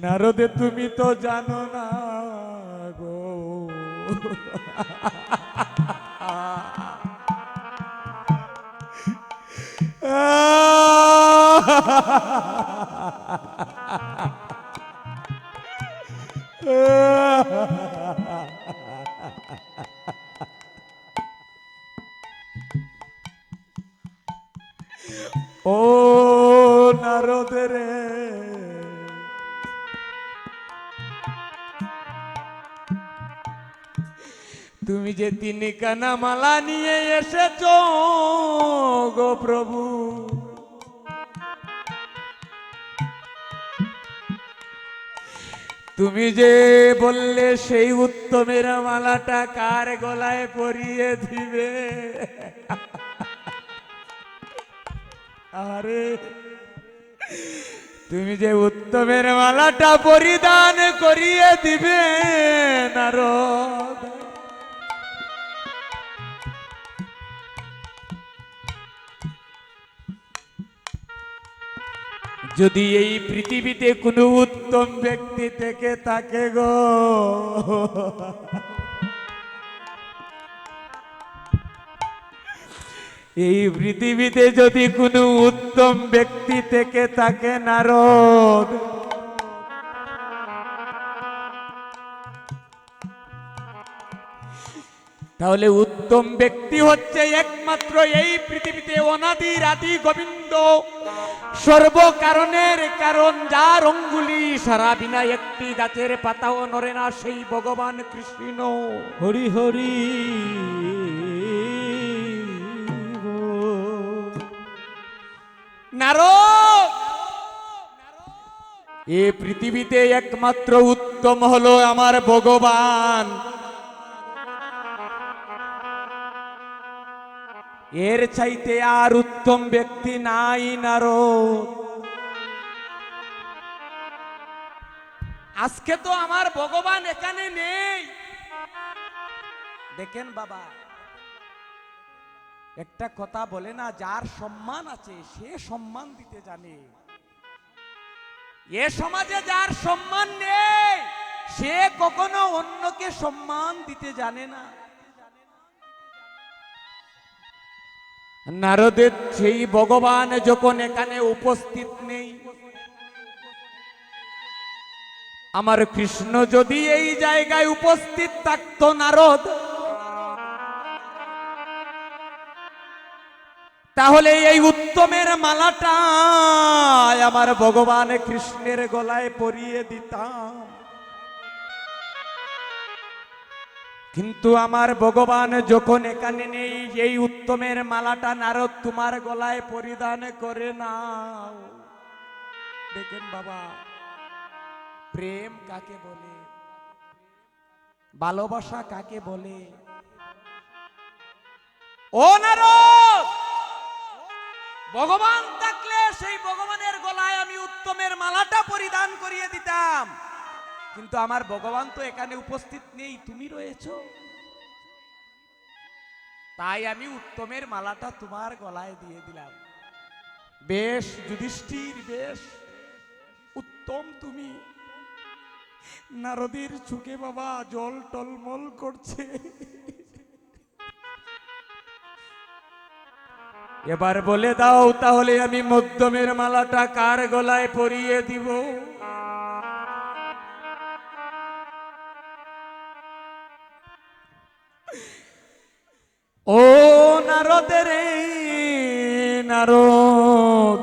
নারদে তুমি তো জানো না গো, ও নারদ রে, তুমি যে তিনখানা মালা নিয়ে এসেছ গো প্রভু, তুমি যে বললে সেই উত্তমের মালাটা কার গলায় পরিয়ে দিবে। আরে তুমি যে উত্তমের মালাটা পরিধান করিয়ে দিবে নারদ, যদি এই পৃথিবীতে কোনো উত্তম ব্যক্তি থেকে থাকে গো, এই পৃথিবীতে যদি কোনো উত্তম ব্যক্তি থেকে থাকে নারদ, তাহলে উত্তম ব্যক্তি হচ্ছে একমাত্র এই পৃথিবীতে অনাদির আদি গোবিন্দ, সর্বকারণের কারণ, যার অঙ্গুলি সারা বিনা একটি গাছের পাতাও নড়ে না, সেই ভগবান কৃষ্ণ। হরি হরি নারদ, এ পৃথিবীতে একমাত্র উত্তম হলো আমার ভগবান, এর চাইতে আর উত্তম ব্যক্তি নাই নারদ। আজকে তো আমার ভগবান এখানে নেই, দেখেন বাবা, একটা কথা বলে না, যার সম্মান আছে সে সম্মান দিতে জানে, এ সমাজে যার সম্মান নেই সে কখনো অন্যকে সম্মান দিতে জানে না। নারদের সেই ভগবান যখন এখানে উপস্থিত নেই, আমার কৃষ্ণ যদি এই জায়গায় উপস্থিত থাকতো নারদ, তাহলে এই উত্তমের মালাটা আমার ভগবান কৃষ্ণের গলায় পরিয়ে দিতাম, কিন্তু আমার ভগবান যখন এখানে নেই, এই উত্তমের মালাটা নারদ তোমার গলায় পরিধান করে নাও। দেখেন বাবা, প্রেম কাকে বলে, ভালোবাসা কাকে বলে। ও নারদ, ভগবান থাকলে সেই ভগবানের গলায় আমি উত্তমের মালাটা পরিধান করিয়ে দিতাম, কিন্তু আমার ভগবান তো এখানে উপস্থিত নেই, তুমি রয়েছো, তাই আমি উত্তমের মালাটা তোমার গলায় দিয়ে দিলাম। বেশ যুধিষ্ঠির, বেশ উত্তম তুমি। নারদের চোখে বাবা জল টলমল করছে। এবার বলে দাও তাহলে আমি মধ্যমের মালাটা কার গলায় পরিয়ে দিব। ও নারদের নারদ,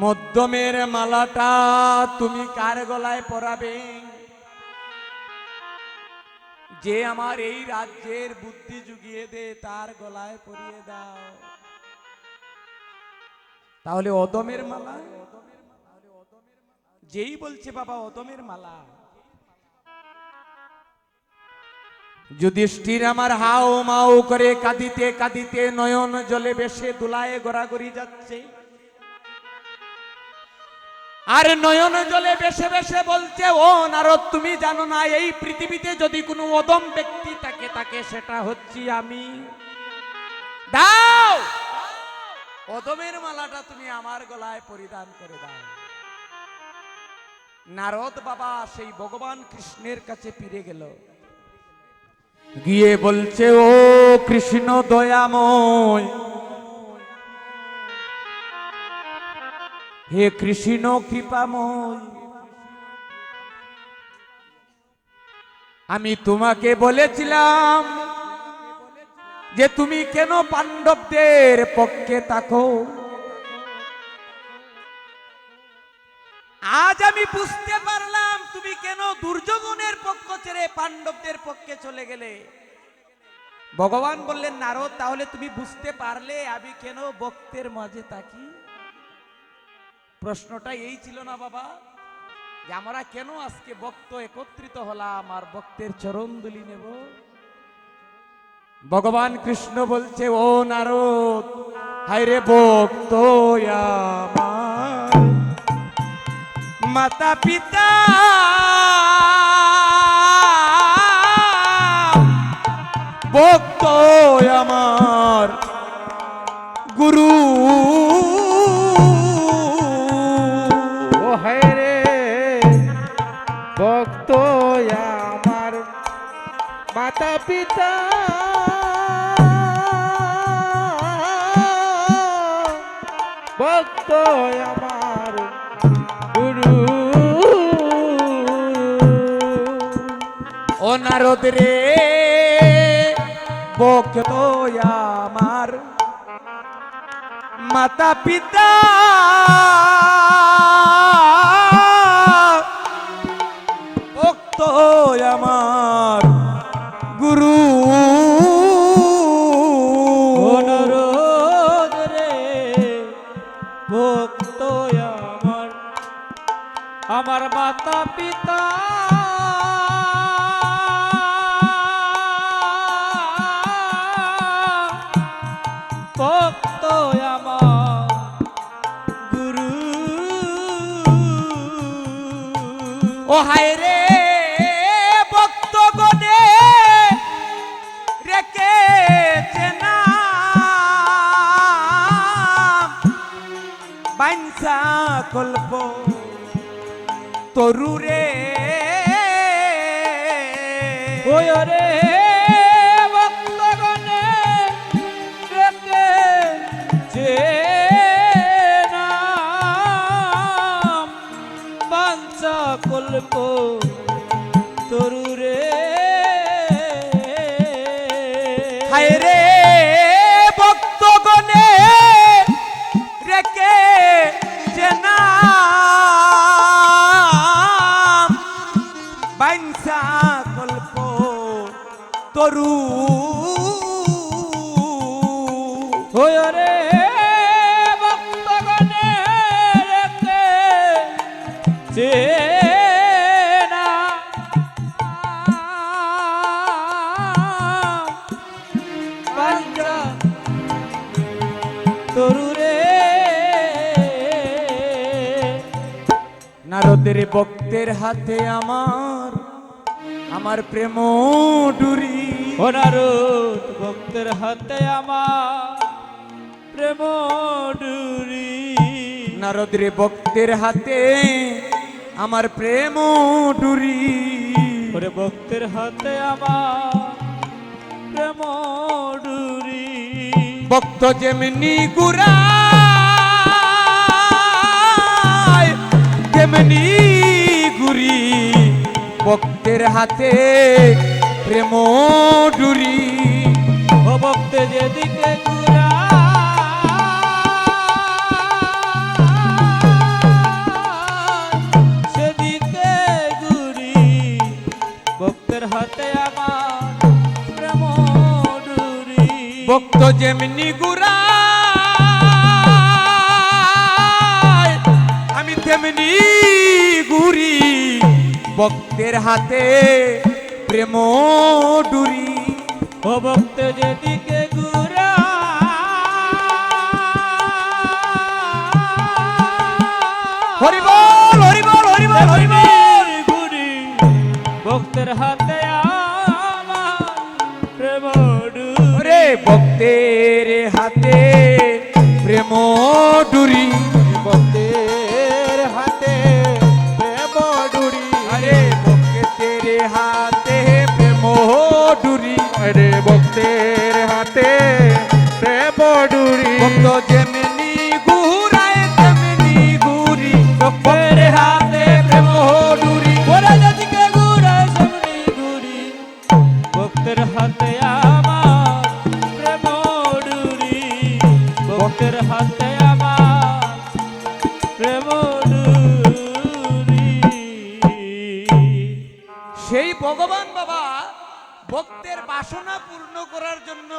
মধ্যমের মালাটা তুমি কার গলায় পরাবে? যে আমার এই রাজ্যের বুদ্ধি জুগিয়ে দে তার গলায় পরিয়ে দাও। তাহলে অদমের মালা, যেই বলছে বাবা অদমের মালা, যুধিষ্ঠির আমার হাও মাও করে কাঁদিতে কাঁদিতে নয়ন জলে বেশে দুলায়ে গড়াগড়ি যাচ্ছে, আর নয়ন জলে বেশে বেশে বলছে, ও নারদ তুমি জানো না এই পৃথিবীতে যদি কোনো অদম ব্যক্তি থাকে তাকে সেটা হচ্ছি আমি। দাও কদমের মালাটা তুমি আমার গলায় পরিধান করে দাও। নারদ বাবা সেই ভগবান কৃষ্ণের কাছে ফিরে গেল, গিয়ে বলছে, ও কৃষ্ণ দয়াময়, হে কৃষ্ণ কৃপাময়, আমি তোমাকে বলেছিলাম যে তুমি কেন পাণ্ডবদের পক্ষে থাকো। আজ আমি বুঝতে পারলাম তুমি কেন দুর্যোধনের পক্ষ ছেড়ে পাণ্ডবদের পক্ষে চলে গেলে। ভগবান বললেন, নারদ, তাহলে তুমি বুঝতে পারলে আমি কেন ভক্তের মাঝে থাকি? প্রশ্নটা এই ছিল না বাবা, যে আমরা কেন আজকে ভক্ত একত্রিত হলাম আর ভক্তের চরণধুলি নেব? ভগবান কৃষ্ণ বলছে, ও নারদ, হায়রে ভক্ত আমার, মাতা পিতা ভক্ত আমার, গুরু, ও হায়রে ভক্ত আমার, মাতা পিতা ভক্ত আমার, গুরু। ও নারদ রে, ভক্ত আমার, মাতা পিতা ভক্ত আমার, গুরু। ও নারদ রে, ভক্ত আমার, আমার মাতা পিতা ভক্ত আমার, গুরু। ও হায় রে ভক্ত গণে রেখেছে নাম, বাইনসা কল্প তরুরে। ওই রে ভক্তগণে রেখেছে নাম, বাঞ্ছা কল্প তরুরে। হায় রে ভক্ত গণে রেখেছে নাম, বাইনসা কল্প তরু। ওই রে ভক্তগণে রেখেছে নাম, বাঞ্ছা তরুরে। নারদের ভক্তের হাতে আমার, আমার প্রেম ডুরি। ও নারদ ভক্তের হাতে আমার প্রেম ডুরি। নারদের ভক্তের হাতে আমার প্রেম ডুরি। ওরে ভক্তের হাতে আমার প্রেম ডুরি। ভক্ত যেমনি গুরায় তেমনি গুরি, ভক্তের হাতে প্রেম ডুরি। ও ভক্তে যেদিকে ঘুরা সেদিকে ঘুরি, ভক্তের হাতে আমার প্রেম ডুরি। ভক্ত যেমনি গুরায় আমি তেমনি ঘুরি, ভক্তের হাতে প্রেম ডুরি। ও ভক্তে যেদিকে ঘুরা হরি বল, হরি বল, হরি বল, হরি বল। ঘুরি, ভক্তের হাতে আমার প্রেম ডুরি। ওরে ভক্তের হাতে প্রেম ডুরি ভক্তের হাতে প্রেম ডুরি আরে ভক্তের হাতে প্রেম ডুরি আরে ভক্তের হাতে প্রেম ডুরি ভক্ত যেমনি ঘুরায় তেমনি ঘুরি ভক্তের হাতে প্রেম ডুরি ওরে যেদিকে ঘুরায় সেমনি ঘুরি ভক্তের হাতে আমার প্রেম ডুরি ভক্তের হাতে আমার প্রেম ডুরি সেই ভগবান বাবা ভক্তের বাসনা পূর্ণ করার জন্য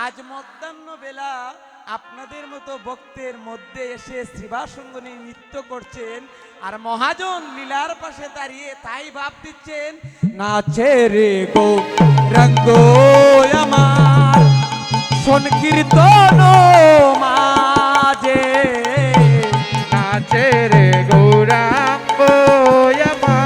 আজ মধ্যাহ্ন বেলা আপনাদের মতো ভক্তের মধ্যে এসে শ্রীবাসঙ্গনী নৃত্য করছেন আর মহাজন লীলার পাশে দাঁড়িয়ে তাই ভাব দিচ্ছেন নাচে রে গো রঙ্গ আমার সংকীর্তন মাঝে নাচে রে গৌরাঙ্গ আমার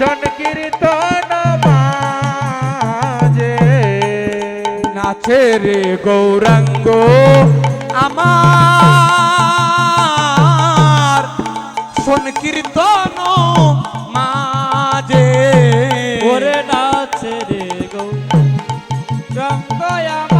সংকীর্তন মাঝে নাচে রে গৌরাঙ্গ আমার সংকীর্তন মাঝে ওরে নাচে রে গো রঙ্গ আমার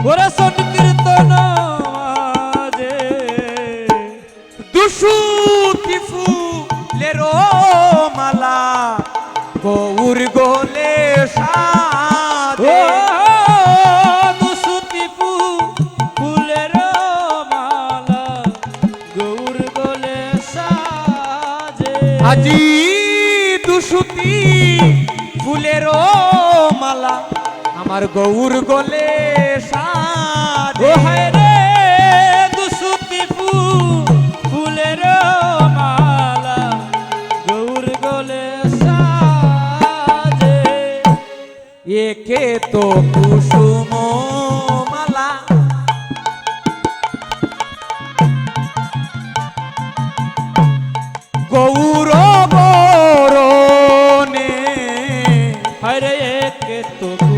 ওরে সংকীর্তন মাঝে দুসুতি ফুলেরো মালা গৌর গোলে ও সাধে দুসুতি ফুলের মালা গৌর গলে সাজে আজি দুসুতি ফুলেরো মালা আমার গৌর গোলে ও সাধে হায় রে দুসুতি ফুলের মালা গৌর গলে সাজে একে তো কুসুম মালা গৌর বরণে হায় রে একে তবু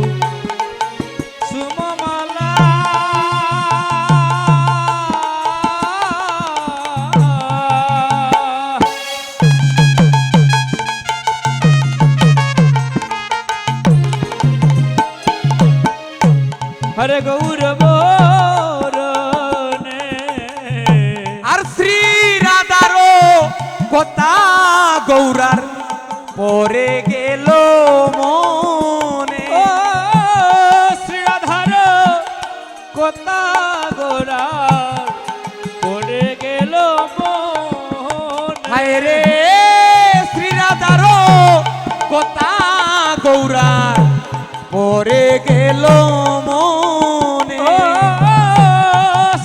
সুমমালা হরে গৌর বরণে আর শ্রী রাধারো কথা গৌরার পরে গেল মনে ও শ্রীরাধার কথা গোরা পড়ে গেল মন হায় রে শ্রী রাধারো কথা গৌরার পরে গেল মনে ও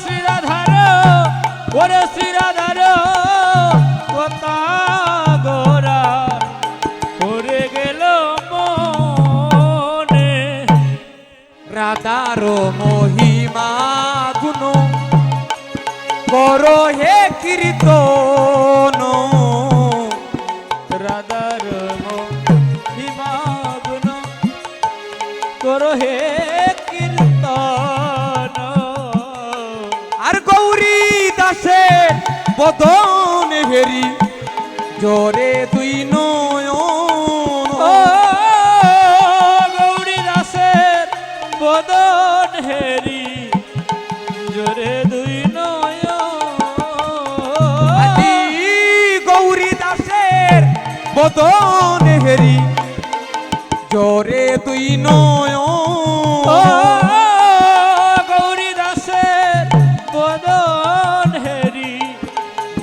শ্রীরাধার ওরে শ্রীরাধার কথা গোরা পড়ে গেল মনে রাধার মহিমা গুণ করো হে কীর্তন রাধার মহিমা গুণ করো হে কীর্তন আর গৌরী দাসের বদন হেরি জোরে দুই নয়ন ও গৌরী দাসের বদন হেরি জোরে দুই আজি গৌরী দাসের বদন হেরি জোরে দুই নয়ন ও গৌরী দাসের বদন হেরি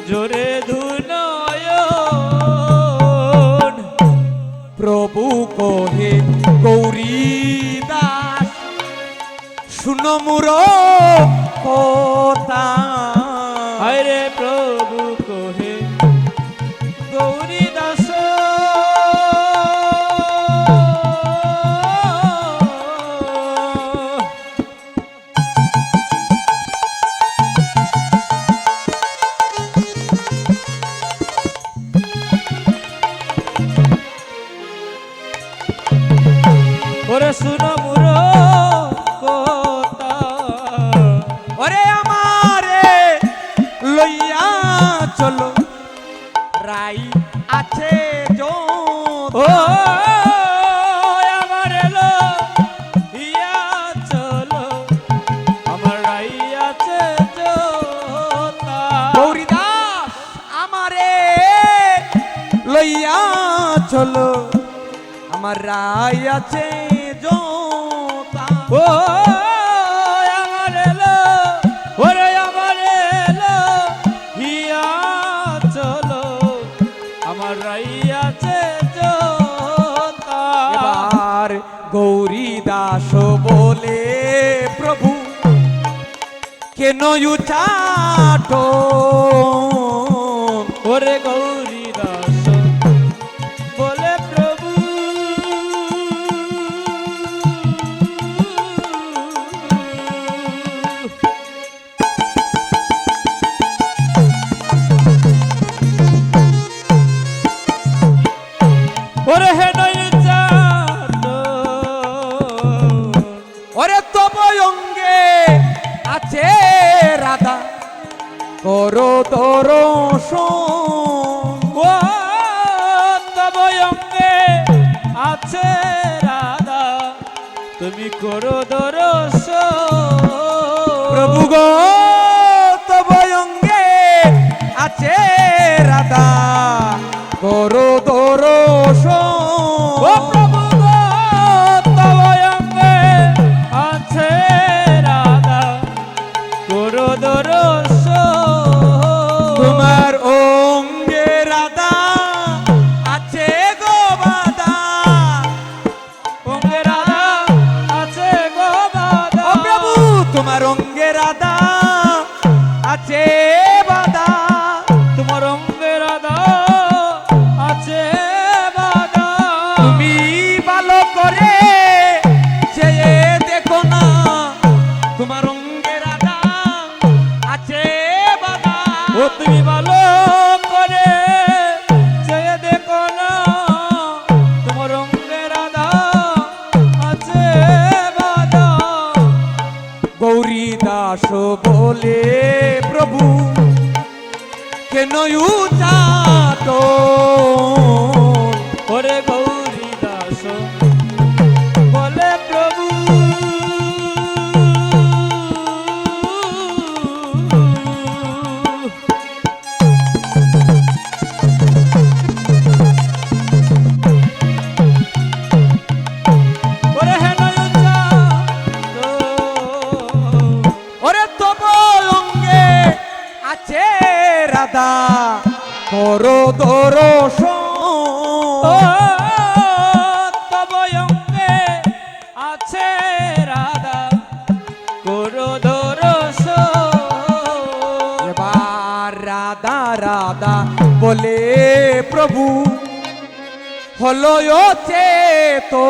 জোরে দুই নয়ন প্রভু কহে গৌরী দাস শুনো মুর কথা হায় রে প্রভু কহে গৌরী দাস শুনো মোর কথা ওরে আমারে লইয়া চলো রাই আছে ও যোধা। আমার এলো ইয়া চলো আমার রাই আছে জোতা গৌরীদাস আমারে লইয়া চলো আমার রাই আছে যোধা। ও আমার এলো ওরে আমার এলো হিয়া চলো আমার রাই আছে জোতা এবার গৌরীদাস বলে প্রভু কেন উচাটো ওরে গৌরী দাস বলে প্রভু ওরে হে নয় চাটো ওরে তব অঙ্গে আছে রাধা করো তোর ও তব অঙ্গে আছে রাধা তুমি করো দরস প্রভু গো তব অঙ্গে আছে রাধা করো তোর ও প্রভু গো তব অঙ্গে আছে রাধা করো দরস তোমার অঙ্গে রাধা আছে গো বাধা। অঙ্গে রাধা আছে গো বাধা ও প্রভু তোমার অঙ্গে রাধা আছে বাধা। তোমার অঙ্গে রাধা আছে বাধা তুমি ভালো করে চেয়ে দেখো না তোমার অঙ্গে রাধা আছে বাধা। ও তুমি ভালো করে চেয়ে দেখো না তোমার অঙ্গে রাধা আছে বাধা গৌরীদাস বলে প্রভু কেন উচাটো ওরে গৌরী দাস বলে প্রভু ওরে হে নয়নচা ওরে তব অঙ্গে আছে রাধা করো দরস ও তব অঙ্গে আছে রাধা করো দরস এবার রাধা রাধা বলে প্রভু হলো চেতো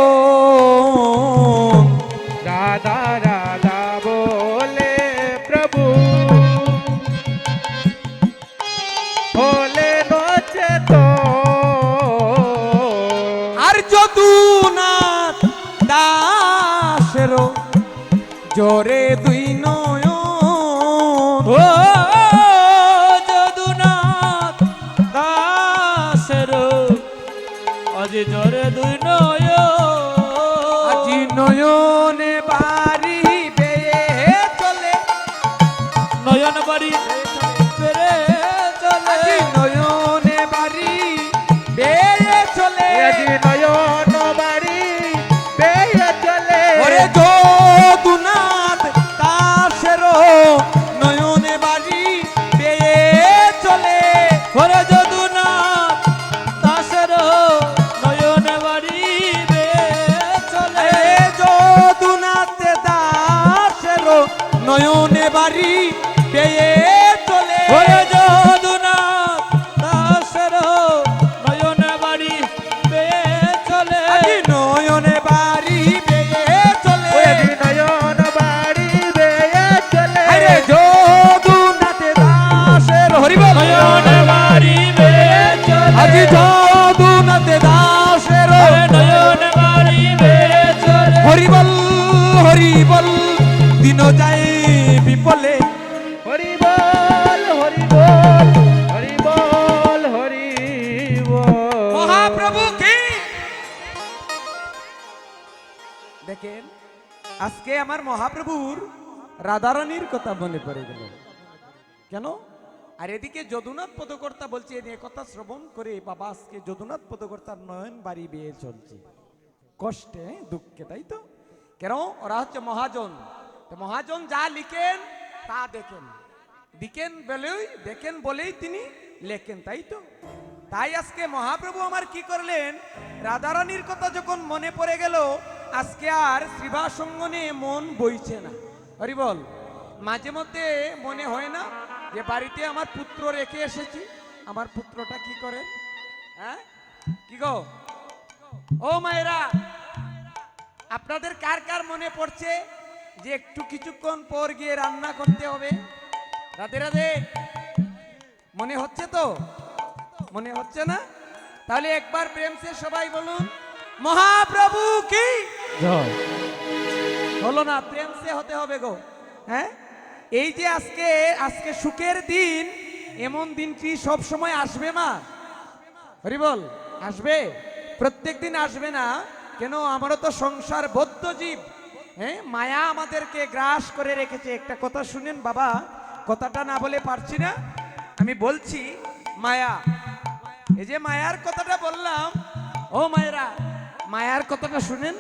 রাধা রাধা বলে প্রভু বলে নচে তো আর যদুনাথ দাসেরও জোরে দুই নয়ন ও যদুনাথ দাসের আজি জরে দুই নয় আজি নয়নে বাড়ি বেয়ে চলে নয়ন বাড়ি পেরে চলে আজি নয়নে বাড়ি বেয়ে চলে আজি নয়ন বাড়ি বেয়ে চলে ওরে যদুনাথ দাসেরও নয়নে বাড়ি বেয়ে চলে ওরে যদুনাথ দাসের নয়ন বাড়ি বে চলে এ যদুনাথ দাসেরও নয়নে বাড়ি বেয়ে চলে ওরে যদুনাথ দাসের নয়ন বাড়ি বে চলে আজি নয়নে বাড়ি বেয়ে চলে আজি নয়ন বাড়ি বেয়ে চলে আরে যদুনাথ দাসের হরিবল নয়ন বাড়ি বে চলে আজি যদুনাথ দাসের ওরে নয়ন বাড়ি বে চলে হরিবল হরিবল দিন যায় বিপলে হরি বল হরি বল হরি বল হরি বল। মহাপ্রভু কি দেখেন আজকে আমার মহাপ্রভুর রাধারানীর কথা মনে পড়ে গেল কেন আর এদিকে যদুনাথ পদকর্তা বলছে এই কথা শ্রবণ করে বাবা আজকে যদুনাথ পদকর্তার নয়ন বাড়ি বেয়ে চলছে কষ্টে দুঃখে তাই তো কেন ওরা হচ্ছে মহাজন তো মহাজন যা লিখেন তা দেখেন বলেই তিনি লেখেন তাই তো তাই আজকে মহাপ্রভু আমার কি করলেন রাধারানীর কথা যখন মনে পড়ে গেল আজকে আর শ্রীবাসঙ্গনে মন বইছে না হরি বল মাঝে মধ্যে মনে হয় না যে বাড়িতে আমার পুত্র রেখে এসেছি আমার পুত্রটা কি করে হ্যাঁ কি গো ও মায়েরা আপনাদের কার কার মনে পড়ছে যে একটু কিছুক্ষণ পর গিয়ে রান্না করতে হবে রাধে রাধে মনে হচ্ছে তো মনে হচ্ছে না তাহলে একবার প্রেম সে সবাই বলুন মহাপ্রভু কি জয়। হলো না প্রেম সে হতে হবে গো হ্যাঁ এই যে আজকে সুখের দিন এমন দিন কি সব সময় আসবে মা হরি বল আসবে প্রত্যেক দিন আসবে না কেন আমারও তো সংসার বদ্ধ জীব হ্যাঁ মায়া আমাদেরকে গ্রাস করে রেখেছে একটা কথা শুনেন বাবা কথাটা না বলে পারছি না আমি বলছি মায়া এই যে মায়ার কথাটা বললাম ও মায়েরা মায়ার কথাটা শুনেন